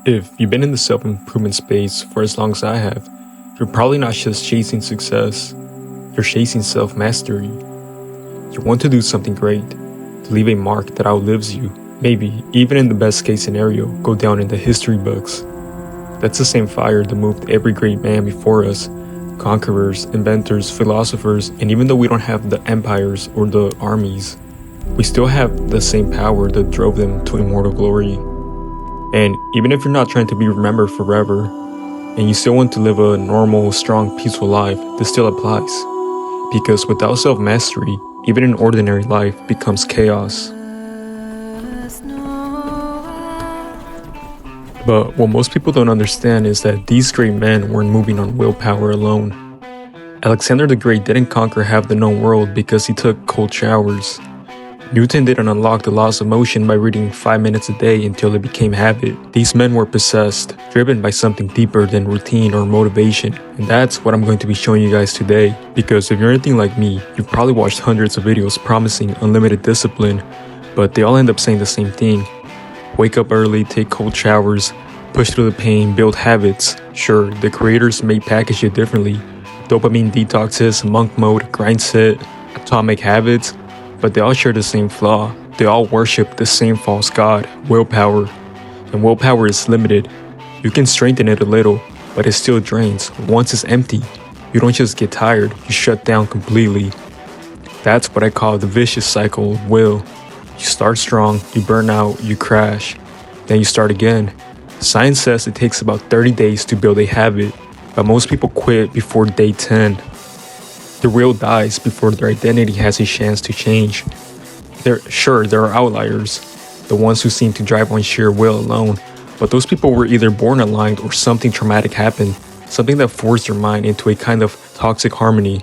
If you've been in the self-improvement space for as long as I have, you're probably not just chasing success, you're chasing self-mastery. You want to do something great, to leave a mark that outlives you, maybe, even in the best case scenario, go down in the history books. That's the same fire that moved every great man before us, conquerors, inventors, philosophers, and even though we don't have the empires or the armies, we still have the same power that drove them to immortal glory. And even if you're not trying to be remembered forever, and you still want to live a normal, strong, peaceful life, this still applies. Because without self-mastery, even an ordinary life becomes chaos. But what most people don't understand is that these great men weren't moving on willpower alone. Alexander the Great didn't conquer half the known world because he took cold showers. Newton didn't unlock the laws of motion by reading 5 minutes a day until it became habit. These men were possessed, driven by something deeper than routine or motivation. And that's what I'm going to be showing you guys today. Because if you're anything like me, you've probably watched hundreds of videos promising unlimited discipline, but they all end up saying the same thing. Wake up early, take cold showers, push through the pain, build habits. Sure, the creators may package it differently. Dopamine detoxes, monk mode, grind set, atomic habits. But they all share the same flaw. They all worship the same false god, willpower. And willpower is limited. You can strengthen it a little, but it still drains. Once it's empty, you don't just get tired, you shut down completely. That's what I call the vicious cycle of will. You start strong, you burn out, you crash. Then you start again. Science says it takes about 30 days to build a habit, but most people quit before day 10. The will dies before their identity has a chance to change. There are outliers, the ones who seem to drive on sheer will alone, but those people were either born aligned or something traumatic happened, something that forced their mind into a kind of toxic harmony.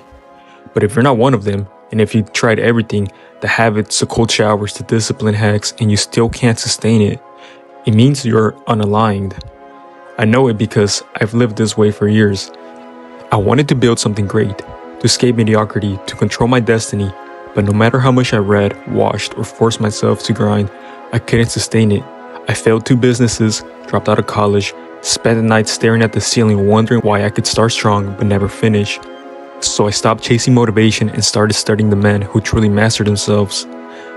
But if you're not one of them, and if you tried everything, the habits, the cold showers, the discipline hacks, and you still can't sustain it, it means you're unaligned. I know it because I've lived this way for years. I wanted to build something great, to escape mediocrity, to control my destiny, but no matter how much I read, watched, or forced myself to grind, I couldn't sustain it. I failed 2 businesses, dropped out of college, spent the night staring at the ceiling wondering why I could start strong but never finish. So I stopped chasing motivation and started studying the men who truly mastered themselves.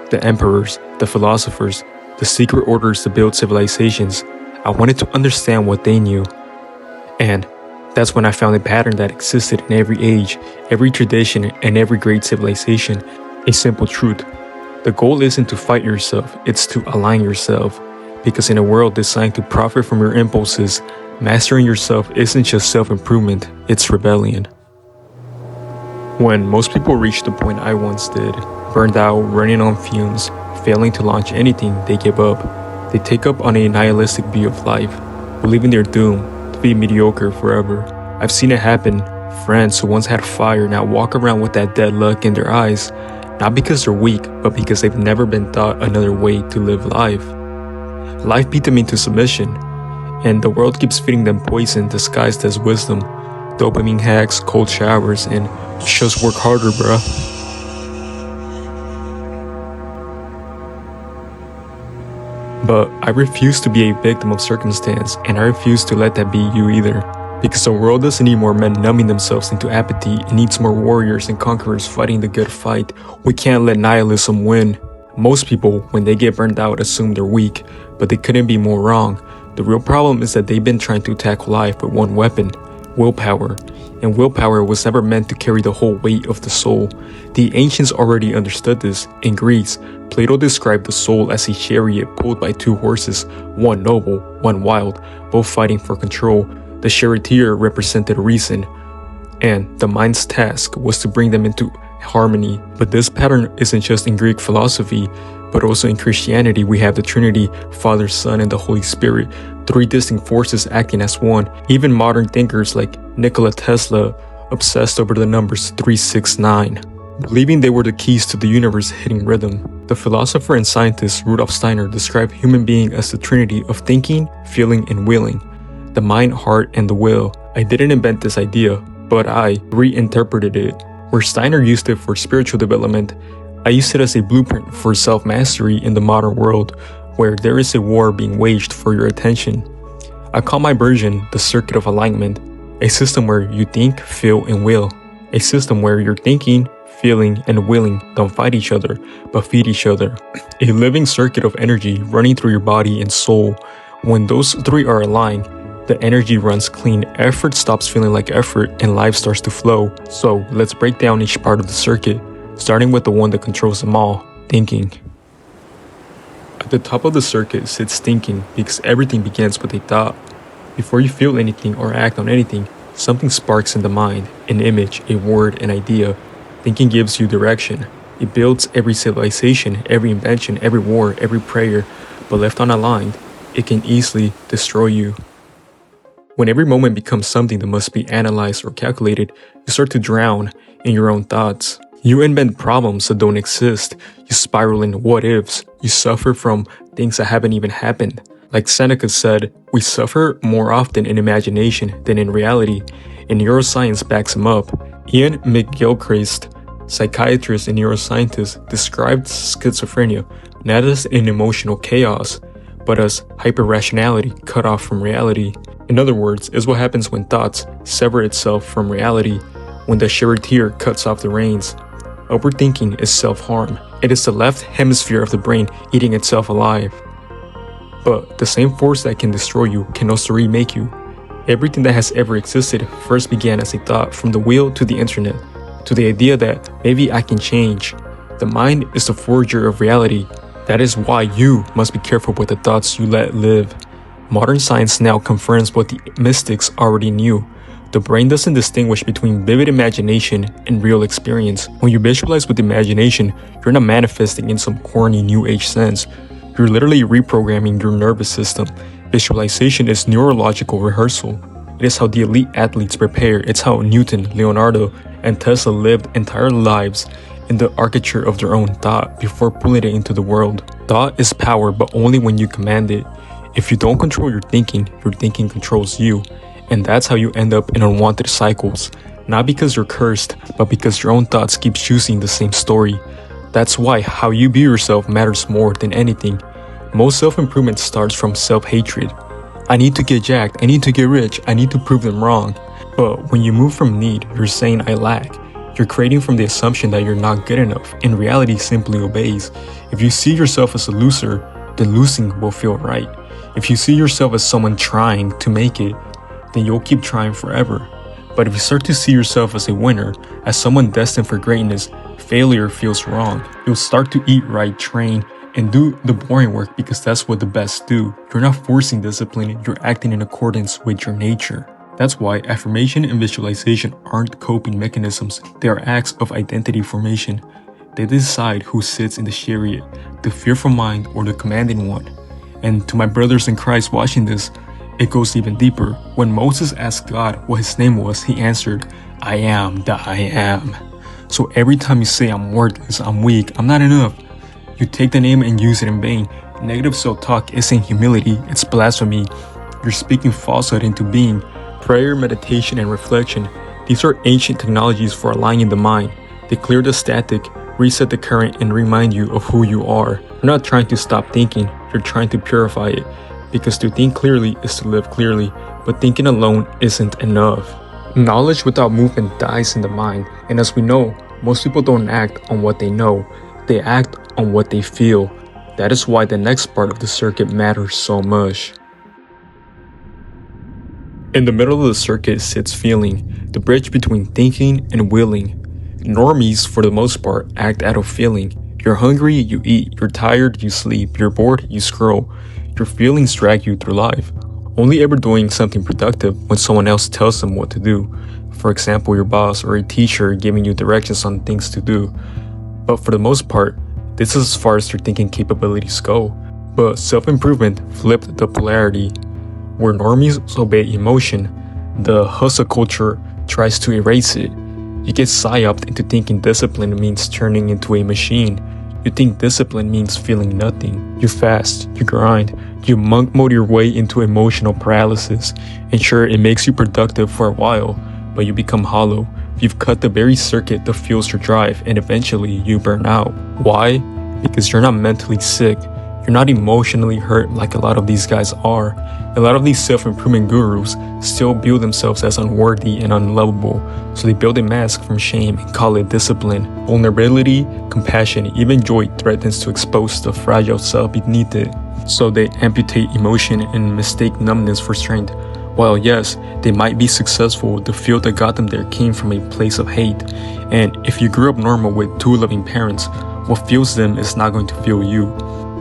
The emperors, the philosophers, the secret orders that built civilizations. I wanted to understand what they knew. And that's when I found a pattern that existed in every age, every tradition, and every great civilization. A simple truth. The goal isn't to fight yourself, it's to align yourself. Because in a world designed to profit from your impulses, mastering yourself isn't just self-improvement, it's rebellion. When most people reach the point I once did, burned out, running on fumes, failing to launch anything, they give up. They take up on a nihilistic view of life, believing they're doomed to be mediocre forever. I've seen it happen. Friends who once had fire now walk around with that dead look in their eyes, not because they're weak, but because they've never been taught another way to live life. Life beat them into submission, and the world keeps feeding them poison disguised as wisdom. Dopamine hacks, cold showers, and just work harder, bruh. But I refuse to be a victim of circumstance, and I refuse to let that be you either. Because the world doesn't need more men numbing themselves into apathy, it needs more warriors and conquerors fighting the good fight. We can't let nihilism win. Most people, when they get burned out, assume they're weak, but they couldn't be more wrong. The real problem is that they've been trying to tackle life with one weapon, willpower. And willpower was never meant to carry the whole weight of the soul. The ancients already understood this. In Greece, Plato described the soul as a chariot pulled by 2 horses, one noble, one wild, both fighting for control. The charioteer represented reason, and the mind's task was to bring them into harmony. But this pattern isn't just in Greek philosophy, but also in Christianity. We have the Trinity, Father, Son, and the Holy Spirit, 3 distinct forces acting as one. Even modern thinkers like Nikola Tesla obsessed over the numbers 369, believing they were the keys to the universe hitting rhythm. The philosopher and scientist Rudolf Steiner described human being as the trinity of thinking, feeling, and willing. The mind, heart, and the will. I didn't invent this idea, but I reinterpreted it. Where Steiner used it for spiritual development, I used it as a blueprint for self-mastery in the modern world, where there is a war being waged for your attention. I call my version the circuit of alignment, a system where you think, feel, and will. A system where your thinking, feeling, and willing don't fight each other, but feed each other. A living circuit of energy running through your body and soul. When those three are aligned, the energy runs clean, effort stops feeling like effort, and life starts to flow. So let's break down each part of the circuit, starting with the one that controls them all, thinking. At the top of the circuit sits thinking because everything begins with a thought. Before you feel anything or act on anything, something sparks in the mind, an image, a word, an idea. Thinking gives you direction. It builds every civilization, every invention, every war, every prayer, but left unaligned, it can easily destroy you. When every moment becomes something that must be analyzed or calculated, you start to drown in your own thoughts. You invent problems that don't exist. You spiral in what ifs. You suffer from things that haven't even happened. Like Seneca said, we suffer more often in imagination than in reality, and neuroscience backs him up. Ian McGilchrist, psychiatrist and neuroscientist, described schizophrenia not as an emotional chaos, but as hyperrationality cut off from reality. In other words, is what happens when thoughts sever itself from reality, when the charioteer cuts off the reins. Overthinking is self-harm. It is the left hemisphere of the brain eating itself alive. But the same force that can destroy you can also remake you. Everything that has ever existed first began as a thought, from the wheel to the internet, to the idea that maybe I can change. The mind is the forger of reality. That is why you must be careful with the thoughts you let live. Modern science now confirms what the mystics already knew. The brain doesn't distinguish between vivid imagination and real experience. When you visualize with imagination, you're not manifesting in some corny new age sense. You're literally reprogramming your nervous system. Visualization is neurological rehearsal. It is how the elite athletes prepare. It's how Newton, Leonardo, and Tesla lived entire lives in the architecture of their own thought before pulling it into the world. Thought is power, but only when you command it. If you don't control your thinking controls you. And that's how you end up in unwanted cycles. Not because you're cursed, but because your own thoughts keep choosing the same story. That's why how you view yourself matters more than anything. Most self-improvement starts from self-hatred. I need to get jacked, I need to get rich, I need to prove them wrong. But when you move from need, you're saying I lack. You're creating from the assumption that you're not good enough, and reality simply obeys. If you see yourself as a loser, then losing will feel right. If you see yourself as someone trying to make it, then you'll keep trying forever. But if you start to see yourself as a winner, as someone destined for greatness, failure feels wrong. You'll start to eat right, train, and do the boring work because that's what the best do. You're not forcing discipline, you're acting in accordance with your nature. That's why affirmation and visualization aren't coping mechanisms, they are acts of identity formation. They decide who sits in the chariot, the fearful mind or the commanding one. And to my brothers in Christ watching this, it goes even deeper. When Moses asked God what his name was, he answered, I am that I am. So every time you say I'm worthless, I'm weak, I'm not enough, you take the name and use it in vain. Negative self-talk isn't humility, it's blasphemy. You're speaking falsehood into being. Prayer, meditation, and reflection, these are ancient technologies for aligning the mind. They clear the static, reset the current, and remind you of who you are. You're not trying to stop thinking, you're trying to purify it. Because to think clearly is to live clearly, but thinking alone isn't enough. Knowledge without movement dies in the mind, and as we know, most people don't act on what they know, they act on what they feel. That is why the next part of the circuit matters so much. In the middle of the circuit sits feeling, the bridge between thinking and willing. Normies, for the most part, act out of feeling. You're hungry, you eat. You're tired, you sleep. You're bored, you scroll. Your feelings drag you through life, only ever doing something productive when someone else tells them what to do. For example, your boss or a teacher giving you directions on things to do. But for the most part, this is as far as your thinking capabilities go. But self-improvement flipped the polarity. Where normies obey emotion, the hustle culture tries to erase it. You get psyoped into thinking discipline means turning into a machine. You think discipline means feeling nothing. You fast, you grind, you monk mode your way into emotional paralysis. And sure, it makes you productive for a while, but you become hollow. You've cut the very circuit that fuels your drive, and eventually you burn out. Why? Because you're not mentally sick. You're not emotionally hurt like a lot of these guys are. A lot of these self-improvement gurus still build themselves as unworthy and unlovable, so they build a mask from shame and call it discipline. Vulnerability, compassion, even joy threatens to expose the fragile self beneath it, so they amputate emotion and mistake numbness for strength. While yes, they might be successful, the field that got them there came from a place of hate. And if you grew up normal with two loving parents, what fuels them is not going to fuel you.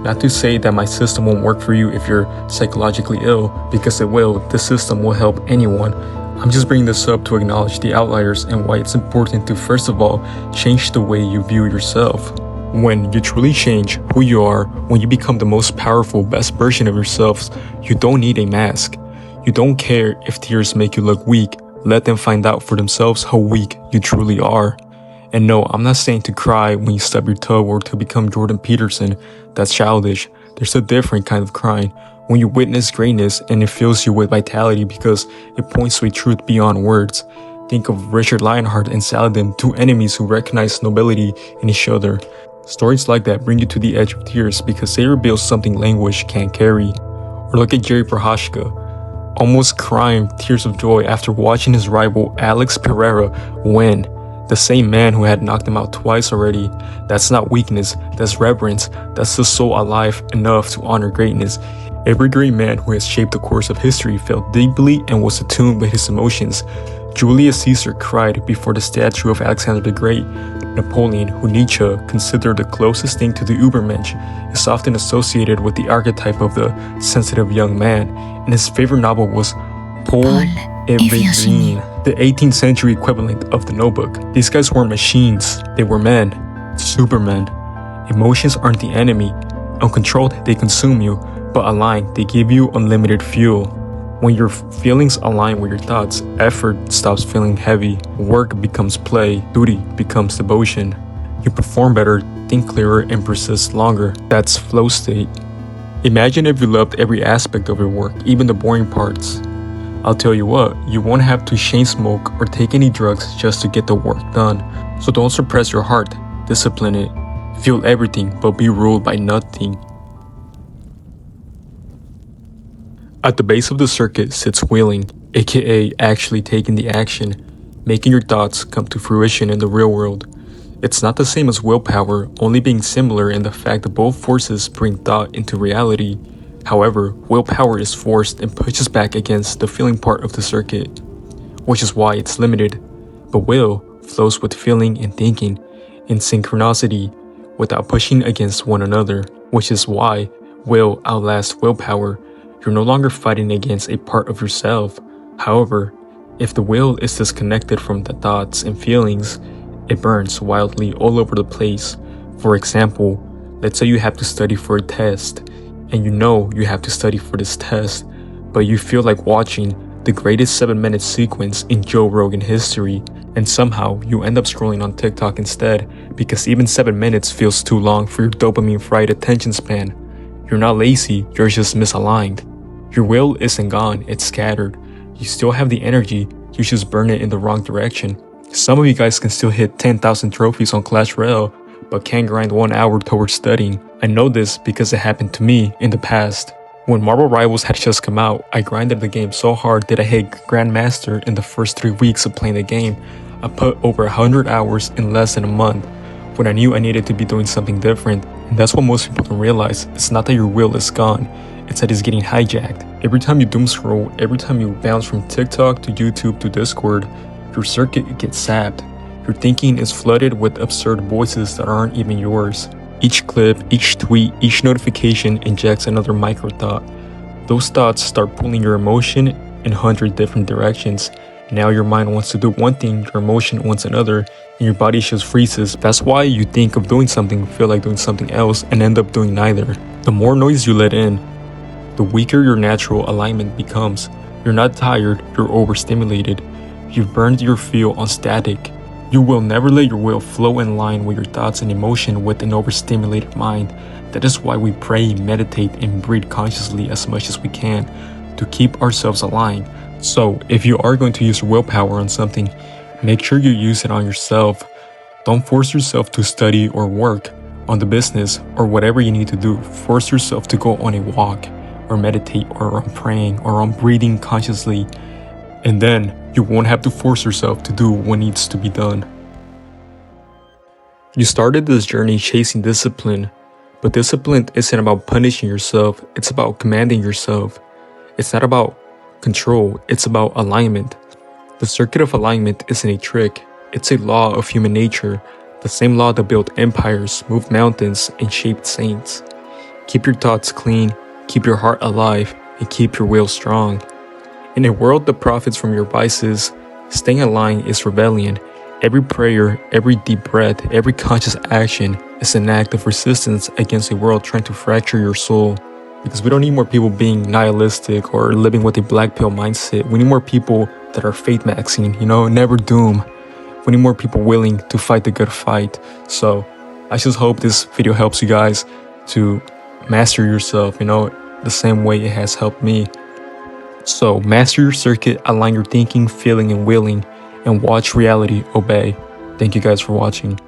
Not to say that my system won't work for you if you're psychologically ill, because it will. This system will help anyone. I'm just bringing this up to acknowledge the outliers and why it's important to first of all change the way you view yourself. When you truly change who you are, when you become the most powerful, best version of yourselves, you don't need a mask. You don't care if tears make you look weak. Let them find out for themselves how weak you truly are. And no, I'm not saying to cry when you stub your toe or to become Jordan Peterson. That's childish. There's a different kind of crying. When you witness greatness and it fills you with vitality because it points to a truth beyond words. Think of Richard Lionheart and Saladin, two enemies who recognize nobility in each other. Stories like that bring you to the edge of tears because they reveal something language can't carry. Or look at Jerry Prohashka, almost crying tears of joy after watching his rival Alex Pereira win. The same man who had knocked him out twice already. That's not weakness, that's reverence. That's the soul alive enough to honor greatness. Every great man who has shaped the course of history felt deeply and was attuned with his emotions. Julius Caesar cried before the statue of Alexander the Great. Napoleon, who Nietzsche considered the closest thing to the Übermensch, is often associated with the archetype of the sensitive young man, and his favorite novel was Paul et Virginie, the 18th century equivalent of the Notebook. These guys weren't machines, they were men, supermen. Emotions aren't the enemy. Uncontrolled, they consume you, but aligned, they give you unlimited fuel. When your feelings align with your thoughts, effort stops feeling heavy, work becomes play, duty becomes devotion. You perform better, think clearer, and persist longer. That's flow state. Imagine if you loved every aspect of your work, even the boring parts. I'll tell you what, you won't have to chain smoke or take any drugs just to get the work done. So don't suppress your heart, discipline it. Feel everything, but be ruled by nothing. At the base of the circuit sits willing, aka actually taking the action, making your thoughts come to fruition in the real world. It's not the same as willpower, only being similar in the fact that both forces bring thought into reality. However, willpower is forced and pushes back against the feeling part of the circuit, which is why it's limited. But will flows with feeling and thinking in synchronicity without pushing against one another, which is why will outlasts willpower. You're no longer fighting against a part of yourself. However, if the will is disconnected from the thoughts and feelings, it burns wildly all over the place. For example, let's say you have to study for a test, and you know you have to study for this test, but you feel like watching the greatest 7-minute sequence in Joe Rogan history, and somehow you end up scrolling on TikTok instead because even 7 minutes feels too long for your dopamine-fried attention span. You're not lazy, you're just misaligned. Your will isn't gone, it's scattered. You still have the energy, you just burn it in the wrong direction. Some of you guys can still hit 10,000 trophies on Clash Royale, but can't grind 1 hour towards studying. I know this because it happened to me in the past. When Marvel Rivals had just come out, I grinded the game so hard that I hit Grandmaster in the first 3 weeks of playing the game. I put over 100 hours in less than a month, when I knew I needed to be doing something different. And that's what most people don't realize. It's not that your will is gone, it's that it's getting hijacked. Every time you doom scroll, every time you bounce from TikTok to YouTube to Discord, your circuit gets sapped. Your thinking is flooded with absurd voices that aren't even yours. Each clip, each tweet, each notification injects another micro thought. Those thoughts start pulling your emotion in 100 different directions. Now your mind wants to do one thing, your emotion wants another, and your body just freezes. That's why you think of doing something, feel like doing something else, and end up doing neither. The more noise you let in, the weaker your natural alignment becomes. You're not tired, you're overstimulated. You've burned your fuel on static. You will never let your will flow in line with your thoughts and emotion with an overstimulated mind. That is why we pray, meditate, and breathe consciously as much as we can to keep ourselves aligned. So, if you are going to use willpower on something, make sure you use it on yourself. Don't force yourself to study or work. on the business, or whatever you need to do, force yourself to go on a walk, or meditate, or on praying, or on breathing consciously, and then you won't have to force yourself to do what needs to be done. You started this journey chasing discipline, but discipline isn't about punishing yourself, it's about commanding yourself. It's not about control, it's about alignment. The circuit of alignment isn't a trick, it's a law of human nature, the same law that built empires, moved mountains, and shaped saints. Keep your thoughts clean, keep your heart alive, and keep your will strong. In a world that profits from your vices, staying aligned is rebellion. Every prayer, every deep breath, every conscious action is an act of resistance against a world trying to fracture your soul. Because we don't need more people being nihilistic or living with a black pill mindset. We need more people that are faith maxing, never doom. We need more people willing to fight the good fight. So I just hope this video helps you guys to master yourself, the same way it has helped me. So master your circuit, align your thinking, feeling, and willing, and watch reality obey. Thank you guys for watching.